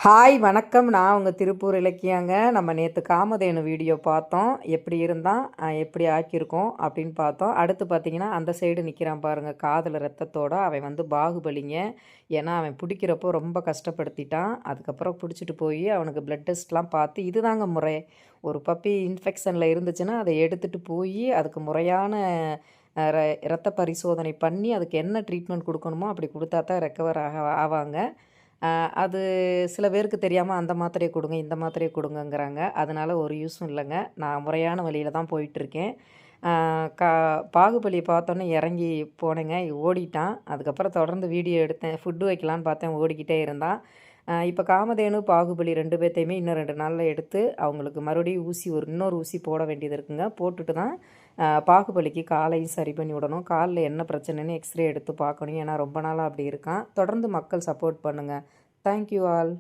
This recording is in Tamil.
ஹாய் வணக்கம். நான் உங்கள் திருப்பூர் இலக்கியாங்க. நம்ம நேற்று காமதேனு வீடியோ பார்த்தோம். எப்படி இருந்தால் எப்படி ஆக்கியிருக்கோம் அப்படின்னு பார்த்தோம். அடுத்து பார்த்தீங்கன்னா அந்த சைடு நிற்கிறான் பாருங்கள், காதில் ரத்தத்தோட. அவன் வந்து பாகுபலிங்க. ஏன்னா அவன் பிடிக்கிறப்போ ரொம்ப கஷ்டப்படுத்திட்டான். அதுக்கப்புறம் பிடிச்சிட்டு போய் அவனுக்கு பிளட் டெஸ்ட்லாம் பார்த்து இதுதாங்க முறை. ஒரு பப்பி இன்ஃபெக்ஷனில் இருந்துச்சுன்னா அதை எடுத்துகிட்டு போய் அதுக்கு முறையான இரத்த பரிசோதனை பண்ணி அதுக்கு என்ன ட்ரீட்மெண்ட் கொடுக்கணுமோ அப்படி கொடுத்தா தான் ரெக்கவர் ஆவாங்க. அது சில பேருக்கு தெரியாமல் அந்த மாத்திரையை கொடுங்க இந்த மாத்திரையை கொடுங்கங்கிறாங்க. அதனால் ஒரு யூஸும் இல்லைங்க. நான் முறையான வழியில் தான் போயிட்டுருக்கேன். கா பாகுபலியை பார்த்தோன்னே இறங்கி போனேங்க. ஓடிட்டான். அதுக்கப்புறம் தொடர்ந்து வீடியோ எடுத்தேன். ஃபுட்டு வைக்கலான்னு பார்த்தேன், ஓடிக்கிட்டே இருந்தான். இப்போ காமதேனு பாகுபலி 2 பேர்த்தையுமே இன்னும் 2 நாளில் எடுத்து அவங்களுக்கு மறுபடியும் இன்னொரு ஊசி போட வேண்டியது இருக்குங்க. போட்டுட்டு தான் பாகுபலிக்கு காலையும் சரி பண்ணி விடணும். காலில் என்ன பிரச்சனைன்னு எக்ஸ்ரே எடுத்து பார்க்கணும். ஏன்னா ரொம்ப நாளாக அப்படி இருக்கான். தொடர்ந்து மக்கள் சப்போர்ட் பண்ணுங்கள். Thank you all.